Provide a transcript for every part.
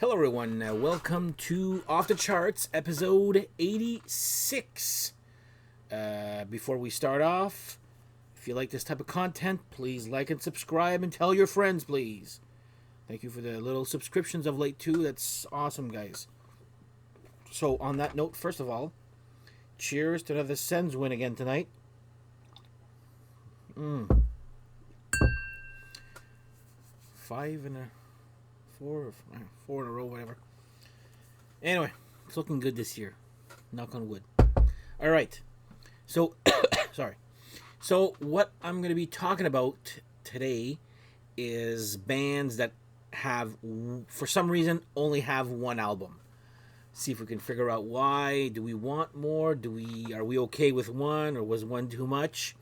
Hello, everyone. Welcome to Off the Charts, episode 86. Before we start off, if you like this type of content, please like and subscribe and tell your friends, please. Thank you for the little subscriptions of late, too. That's awesome, guys. So, on that note, first of all, cheers to another Sens win again tonight. Four in a row, whatever. Anyway, it's looking good this year. Knock on wood. All right. So, sorry. So, what I'm going to be talking about today is bands that have, for some reason, only have one album. See if we can figure out why. Do we want more? Are we okay with one, or was one too much?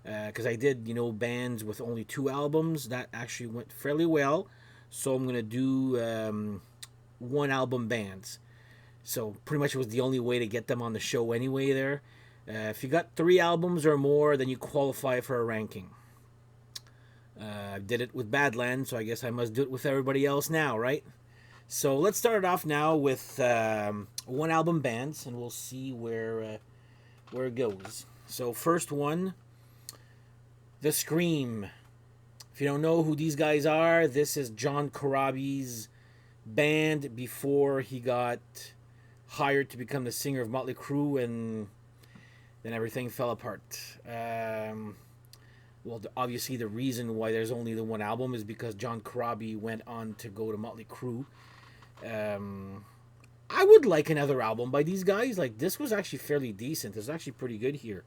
Because I did, bands with only two albums. That actually went fairly well. So I'm going to do one album bands. So pretty much it was the only way to get them on the show anyway there. If you got 3 albums or more, then you qualify for a ranking. I did it with Badlands, so I guess I must do it with everybody else now, right? So let's start it off now with one album bands, and we'll see where it goes. So first one, The Scream. If you don't know who these guys are, this is John Corabi's band before he got hired to become the singer of Motley Crue, and then everything fell apart. Obviously the reason why there's only the one album is because John Corabi went on to go to Motley Crue. I would like another album by these guys. Like, this was actually fairly decent. It's actually pretty good here.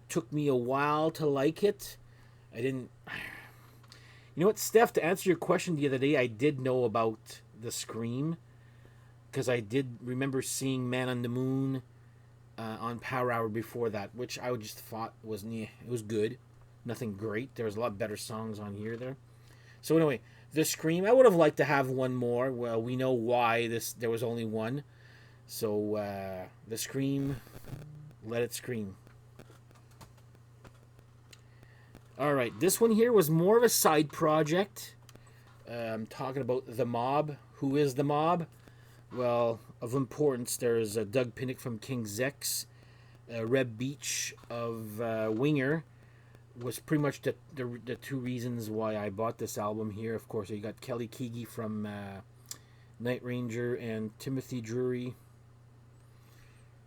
Took me a while to like it. I didn't... You know what, Steph, to answer your question the other day, I did know about The Scream, because I did remember seeing Man on the Moon on Power Hour before that, which I just thought was, it was good. Nothing great. There was a lot better songs on here there. So anyway, The Scream, I would have liked to have one more. Well, we know why there was only one. So, The Scream, let it scream. All right, this one here was more of a side project. I'm talking about The Mob. Who is The Mob? Well, of importance, there's Doug Pinnick from King's X. Reb Beach of Winger was pretty much the two reasons why I bought this album here. Of course, you got Kelly Keagy from Night Ranger and Timothy Drury.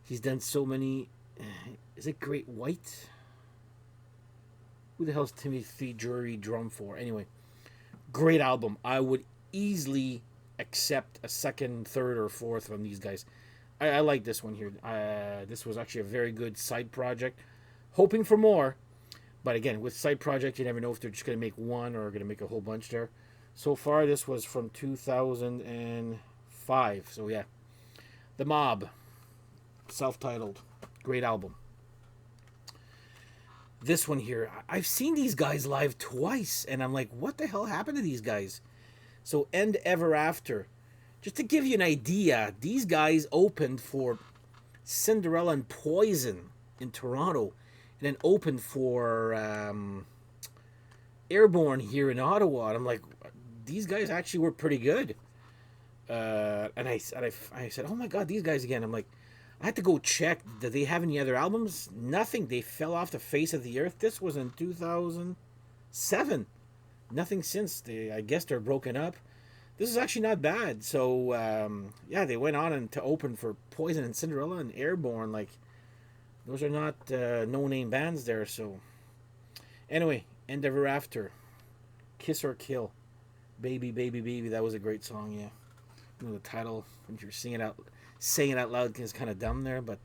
He's done so many... Is it Great White? Who the hell's Timothy Drury drum for? Anyway, great album. I would easily accept a second, third, or fourth from these guys. I like this one here. This was actually a very good side project. Hoping for more. But again, with side project, you never know if they're just going to make one or going to make a whole bunch there. So far, this was from 2005. So yeah. The Mob. Self-titled. Great album. This one here, I've seen these guys live twice, and I'm like, what the hell happened to these guys? So, End Ever After. Just to give you an idea, these guys opened for Cinderella and Poison in Toronto, and then opened for Airborne here in Ottawa. And I'm like, these guys actually were pretty good. And I said, oh my God, these guys again. I'm like, I had to go check. Did they have any other albums? Nothing. They fell off the face of the earth. This was in 2007. Nothing since. I guess they're broken up. This is actually not bad. So, yeah, they went on to open for Poison and Cinderella and Airborne. Like, those are not no-name bands there. So, anyway, End Ever After. Kiss or Kill. Baby, Baby, Baby. That was a great song, yeah. You know, the title, when you're saying it out loud is kind of dumb there, but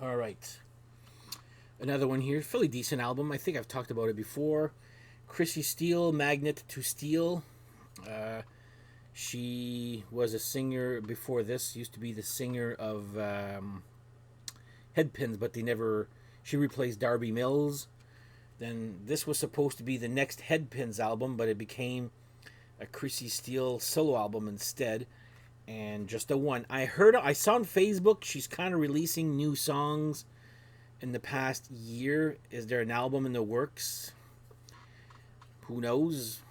all right, another one here, fairly decent album. I think I've talked about it before. Chrissy Steele, Magnet to Steel. She was a singer before this. Used to be the singer of Headpins, but she replaced Darby Mills. Then this was supposed to be the next Headpins album, but it became a Chrissy Steele solo album instead. And just a one. I saw on Facebook she's kind of releasing new songs in the past year. Is there an album in the works? Who knows?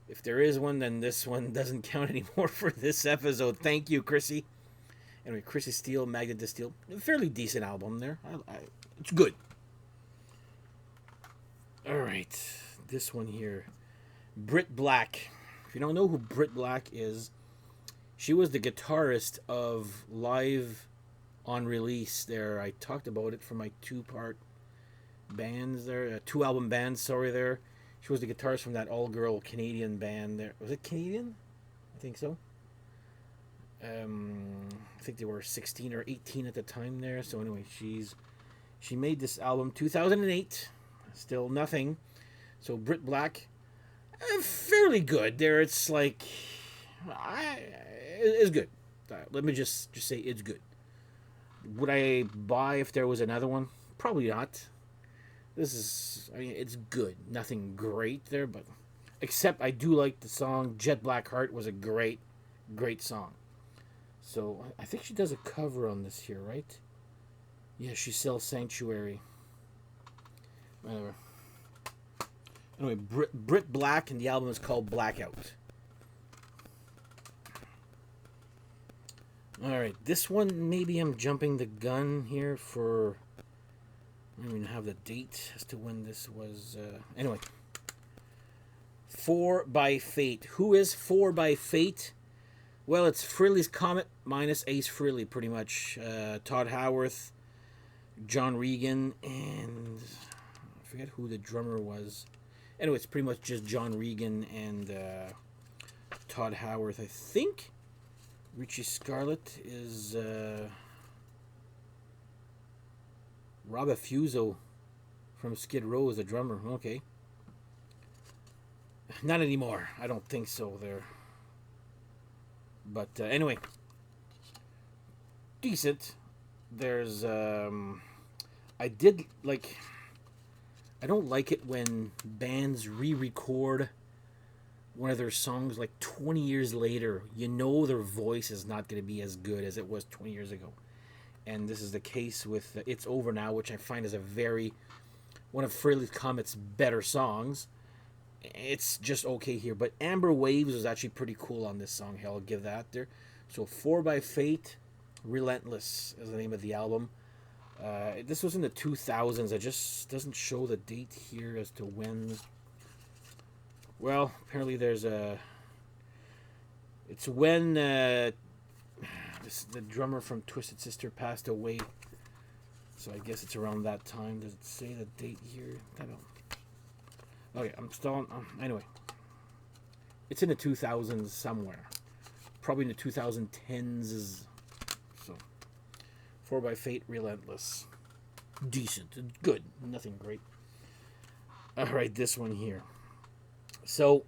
If there is one, then this one doesn't count anymore for this episode. Thank you, Chrissy. Anyway, Chrissy Steele, Magnet to Steel. A fairly decent album there. It's good. All right. This one here. Britt Black. If you don't know who Britt Black is, she was the guitarist of Live on Release there. I talked about it for my two-part bands there. Two-album bands, sorry, there. She was the guitarist from that all-girl Canadian band there. Was it Canadian? I think so. I think they were 16 or 18 at the time there. So anyway, she made this album 2008. Still nothing. So Britt Black, fairly good. There, it's like, it's good. Let me just say it's good. Would I buy if there was another one? Probably not. It's good. Nothing great there, but except I do like the song Jet Black Heart was a great song. So I think she does a cover on this here, right? Yeah, she sells Sanctuary. Whatever. Anyway, Britt Black, and the album is called Blackout. Alright, this one, maybe I'm jumping the gun here for... I don't even have the date as to when this was... Anyway. 4 by Fate. Who is 4 by Fate? Well, it's Frehley's Comet minus Ace Frehley, pretty much. Todd Howarth, John Regan, and... I forget who the drummer was. Anyway, it's pretty much just John Regan and Todd Howarth, I think. Richie Scarlett is Rob Affuso from Skid Row is the drummer. Okay. Not anymore. I don't think so there. But anyway. Decent. There's... I did like... I don't like it when bands re-record one of their songs like 20 years later. You know their voice is not going to be as good as it was 20 years ago. And this is the case with It's Over Now, which I find is one of Frehley Comet's better songs. It's just okay here. But Amber Waves was actually pretty cool on this song. Hell, I'll give that there. So 4 by Fate, Relentless is the name of the album. This was in the 2000s. It just doesn't show the date here as to when. Well, apparently there's a... It's when the drummer from Twisted Sister passed away. So I guess it's around that time. Does it say the date here? I don't... Okay, I'm still on... Anyway. It's in the 2000s somewhere. Probably in the 2010s. So... 4 by Fate, Relentless. Decent. Good. Nothing great. Alright, this one here. So,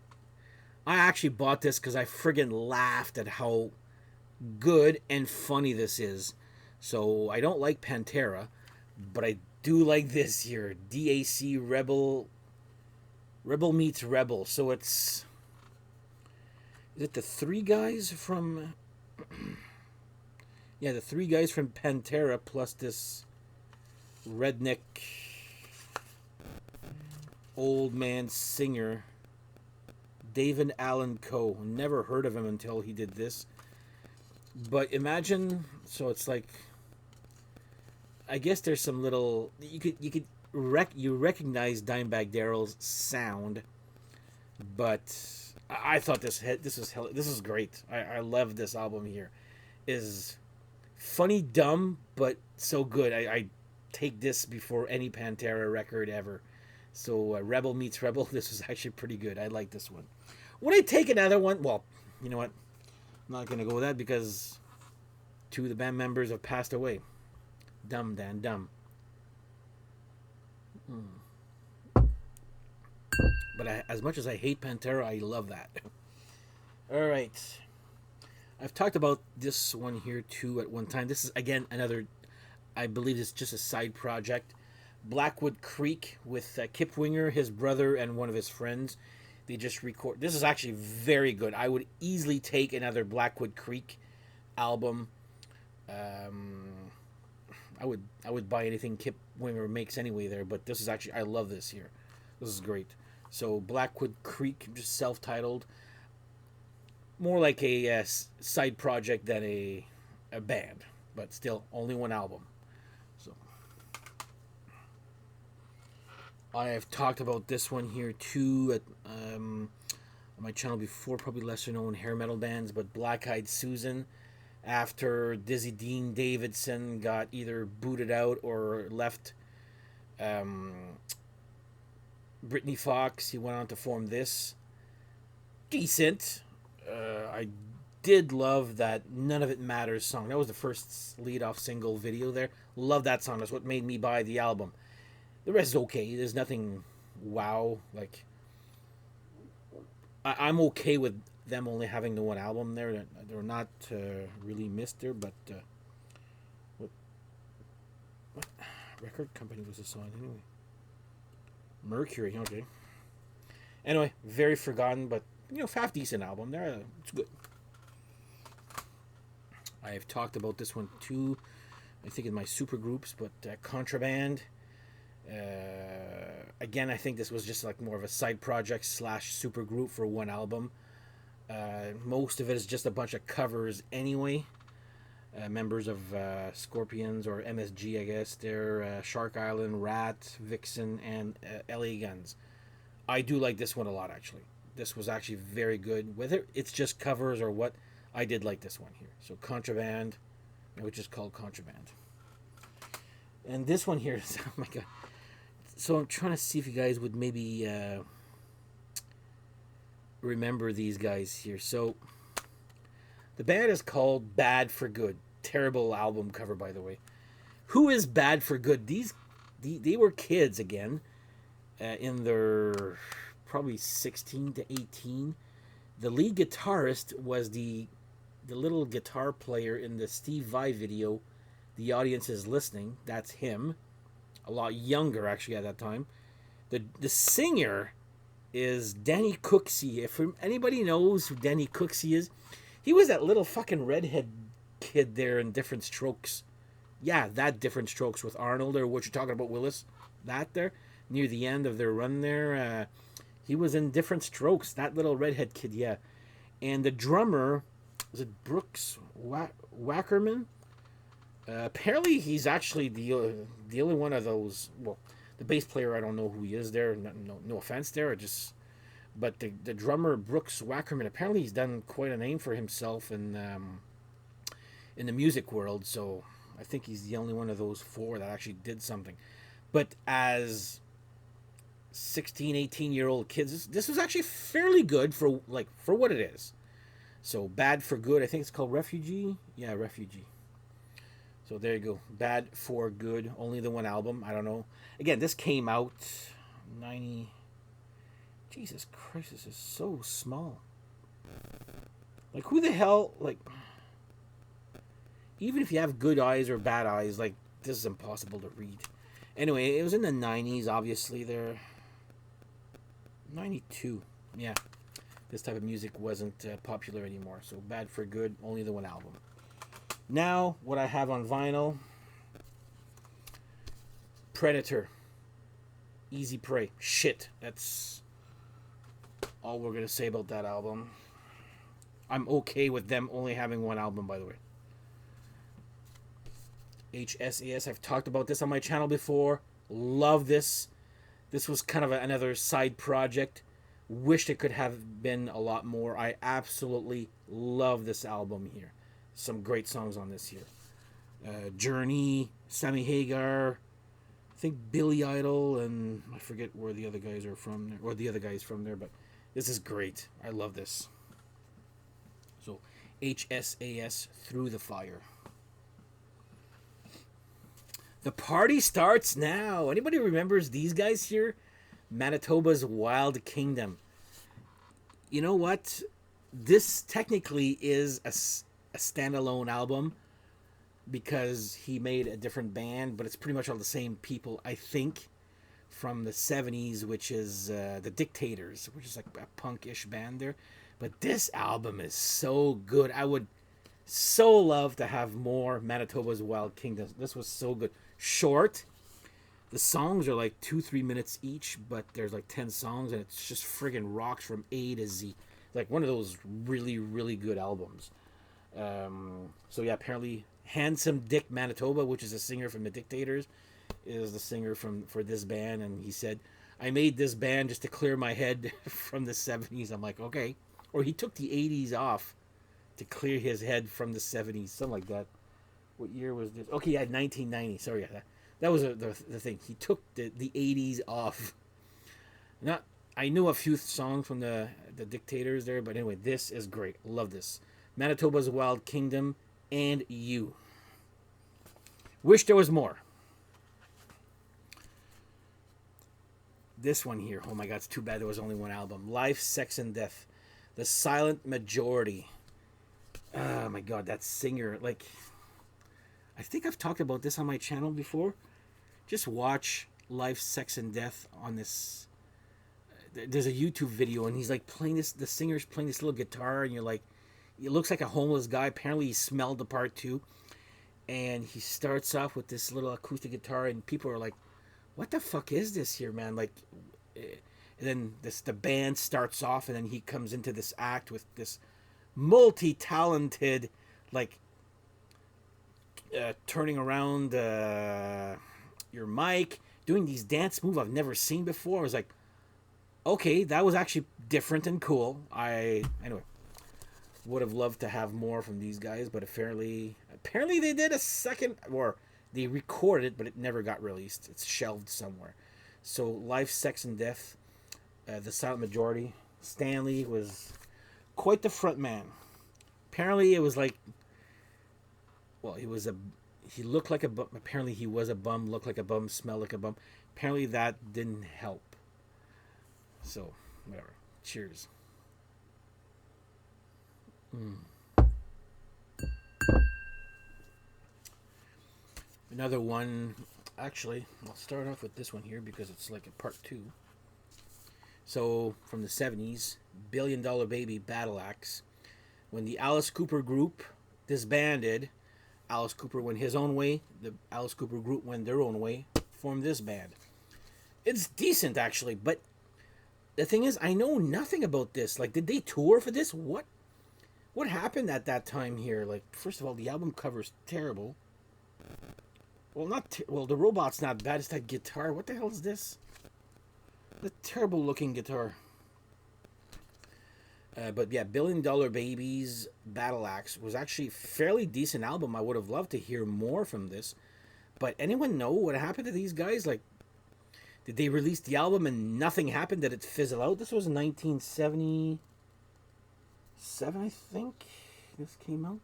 I actually bought this because I friggin' laughed at how good and funny this is. So, I don't like Pantera, but I do like this here. DAC Rebel meets Rebel. So, it's... Is it the three guys from... Yeah, the three guys from Pantera plus this redneck old man singer, David Allan Coe. Never heard of him until he did this. But imagine, so it's like, I guess there's some little, you recognize Dimebag Darrell's sound, but I thought this is great. I love this album here. Is funny, dumb, but so good. I take this before any Pantera record ever. So Rebel meets Rebel, this was actually pretty good. I like this one. Would I take another one? Well, you know what? I'm not going to go with that because two of the band members have passed away. Dumb, Dan, dumb. But as much as I hate Pantera, I love that. All right. I've talked about this one here too at one time. This is, again, another, I believe it's just a side project. Blackwood Creek with Kip Winger, his brother, and one of his friends. They just record. This is actually very good. I would easily take another Blackwood Creek album. I would buy anything Kip Winger makes anyway there, but this is actually, I love this here. This is great. So Blackwood Creek, just self-titled, more like a side project than a band, but still only one album. So I have talked about this one here too on my channel before, probably lesser known hair metal bands, but Black Eyed Susan, after Dizzy Dean Davidson got either booted out or left um, Brittany Fox, he went on to form this. Decent. I did love that None of It Matters song. That was the first lead off single video there. Love that song. That's what made me buy the album. The rest is okay. There's nothing wow. Like, I'm okay with them only having the one album there. They're not really missed there, but what record company was this on anyway? Mercury, okay. Anyway, very forgotten, but half decent album. There, it's good. I have talked about this one too. I think in my super groups, but Contraband. Again, I think this was just like more of a side project slash super group for one album. Most of it is just a bunch of covers anyway. Members of Scorpions or MSG, I guess. They're Shark Island, Rat, Vixen, and LA Guns. I do like this one a lot, actually. This was actually very good. Whether it's just covers or what, I did like this one here. So Contraband, which is called Contraband. And this one here is, oh my god. So I'm trying to see if you guys would maybe remember these guys here. So the band is called Bad for Good. Terrible album cover, by the way. Who is Bad for Good? They were kids again, in their probably 16 to 18. The lead guitarist was the little guitar player in the Steve Vai video, The Audience is Listening. That's him. A lot younger, actually, at that time. The singer is Danny Cooksey. If anybody knows who Danny Cooksey is, he was that little fucking redhead kid there in Different Strokes. Yeah, that Different Strokes with Arnold, or what you're talking about, Willis. That there, near the end of their run there. He was in Different Strokes, that little redhead kid, yeah. And the drummer, was it Brooks Wackerman? Apparently, he's actually the only one of those. Well, the bass player, I don't know who he is there. No offense there. But the drummer Brooks Wackerman, apparently he's done quite a name for himself in the music world. So I think he's the only one of those four that actually did something. But as 16, 18-year-old kids, this was actually fairly good for what it is. So Bad for Good, I think it's called Refugee. Yeah, Refugee. So there you go. Bad for Good. Only the one album. I don't know. Again, this came out 90. Jesus Christ, this is so small. Like, who the hell, like, even if you have good eyes or bad eyes, like, this is impossible to read. Anyway, it was in the 90s, obviously. There. 92. Yeah. This type of music wasn't popular anymore. So Bad for Good, only the one album. Now, what I have on vinyl, Predator, Easy Prey. Shit, that's all we're going to say about that album. I'm okay with them only having one album, by the way. HSAS, I've talked about this on my channel before. Love this. This was kind of another side project. Wished it could have been a lot more. I absolutely love this album here. Some great songs on this here. Journey, Sammy Hagar, I think Billy Idol, and I forget where the other guys are from there, or the other guys from there, but this is great. I love this. So, HSAS, Through the Fire. The party starts now. Anybody remembers these guys here? Manitoba's Wild Kingdom. You know what? This technically is a standalone album because he made a different band, but it's pretty much all the same people, I think, from the 70s, which is the Dictators, which is like a punk-ish band there. But this album is so good. I would so love to have more Manitoba's Wild Kingdom. This was so good. Short, The songs are like 2-3 minutes each, but there's like 10 songs, and it's just friggin' rocks from A to Z. Like one of those really, really good albums. So yeah, apparently Handsome Dick Manitoba, which is a singer from the Dictators, is the singer for this band, and he said, "I made this band just to clear my head from the '70s." I'm like, okay, or he took the '80s off to clear his head from the '70s, something like that. What year was this? Okay, yeah, 1990. Sorry, yeah, that was the thing. He took the '80s off. Not, I knew a few songs from the Dictators there, but anyway, this is great. Love this. Manitoba's Wild Kingdom and You. Wish there was more. This one here, oh my god, it's too bad there was only one album. Life, Sex, and Death. The Silent Majority. Oh my god, that singer, like, I think I've talked about this on my channel before. Just watch Life, Sex, and Death on this. There's a YouTube video, and he's like playing this, the singer's playing this little guitar, and you're like, it looks like a homeless guy. Apparently he smelled the part too. And he starts off with this little acoustic guitar, and people are like, what the fuck is this here, man? Like, and then the band starts off, and then he comes into this act with this multi-talented, like, turning around your mic, doing these dance moves I've never seen before. I was like, okay, that was actually different and cool. Anyway, would have loved to have more from these guys, but apparently they did a second, or they recorded it, but it never got released. It's shelved somewhere. So Life, Sex, and Death, the Silent Majority. Stanley was quite the front man. Apparently it was like, well, he looked like a bum. Apparently he was a bum, looked like a bum, smelled like a bum. Apparently that didn't help. So, whatever. Cheers. Another one. Actually, I'll start off with this one here because it's like a part two. So, from the 70s, Billion Dollar Baby Battle Axe. When the Alice Cooper group disbanded, Alice Cooper went his own way, the Alice Cooper group went their own way, formed this band. It's decent, actually, but the thing is, I know nothing about this. Like, did they tour for this? What happened at that time here? Like, first of all, the album cover's terrible. Well, the robot's not bad. It's that guitar. What the hell is this? The terrible looking guitar. But yeah, Billion Dollar Babies Battle Axe was actually a fairly decent album. I would have loved to hear more from this. But anyone know what happened to these guys? Like, did they release the album and nothing happened? Did it fizzle out? This was 1977, I think. This came out.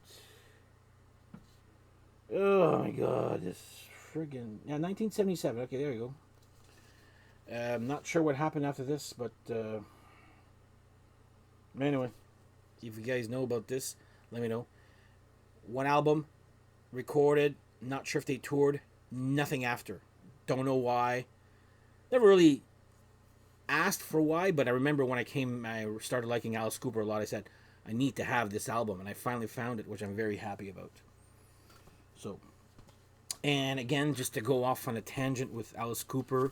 Oh my god, this friggin'... Yeah, 1977. Okay, there you go. I'm not sure what happened after this, but... Anyway, if you guys know about this, let me know. One album, recorded, not sure if they toured, nothing after. Don't know why. Never really asked for why, but I remember when I started liking Alice Cooper a lot, I said, I need to have this album, and I finally found it, which I'm very happy about. So, and again, just to go off on a tangent with Alice Cooper,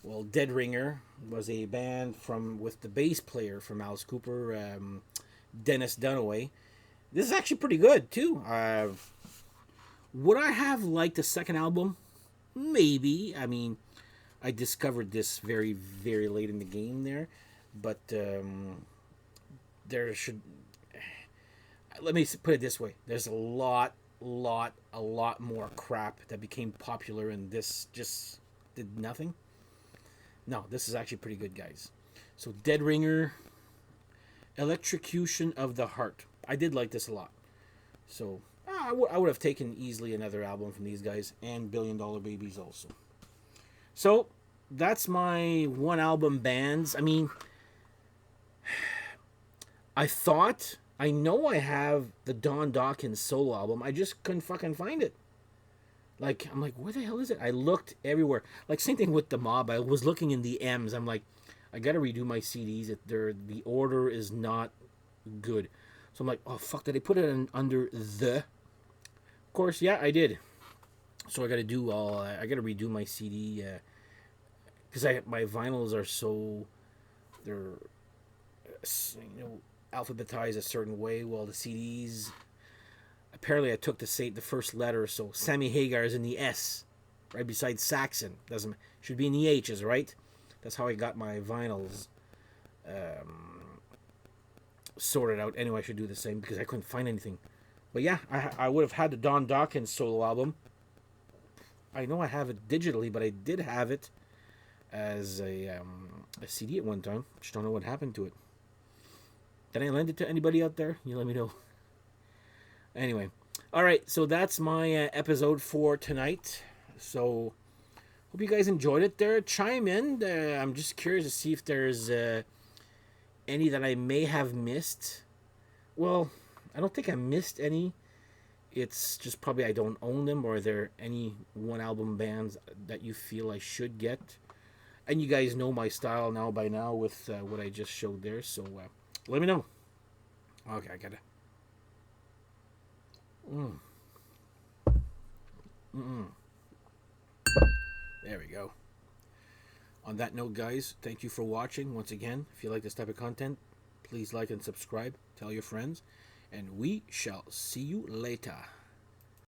well, Dead Ringer was a band with the bass player from Alice Cooper, Dennis Dunaway. This is actually pretty good, too. Would I have liked the second album? Maybe. I mean, I discovered this very, very late in the game there. But there should... Let me put it this way. There's a lot more crap that became popular, and this just did nothing. No, this is actually pretty good, guys. So, Dead Ringer, Electrocution of the Heart. I did like this a lot. So, I would have taken easily another album from these guys, and Billion Dollar Babies also. So, that's my one album bands. I mean, I know I have the Don Dawkins solo album. I just couldn't fucking find it. Like, I'm like, where the hell is it? I looked everywhere. Like, same thing with The Mob. I was looking in the M's. I'm like, I gotta redo my CDs. The order is not good. So I'm like, oh, fuck, did I put it under the? Of course, yeah, I did. So I got to do all. I got to redo my CD because my vinyls are so they're alphabetized a certain way. While the CDs apparently I took the first letter, so Sammy Hagar is in the S, right beside Saxon. Doesn't should be in the H's, right? That's how I got my vinyls sorted out. Anyway, I should do the same because I couldn't find anything. But yeah, I would have had the Don Dawkins solo album. I know I have it digitally, but I did have it as a CD at one time. Just don't know what happened to it. Did I lend it to anybody out there? You let me know. Anyway, all right. So that's my episode for tonight. So hope you guys enjoyed it. There, chime in. I'm just curious to see if there's any that I may have missed. Well, I don't think I missed any. It's just probably I don't own them, or are there any one album bands that you feel I should get? And you guys know my style now by now with what I just showed there, so let me know. Okay, I gotta. There we go. On that note, guys, thank you for watching. Once again, if you like this type of content, please like and subscribe. Tell your friends. And we shall see you later.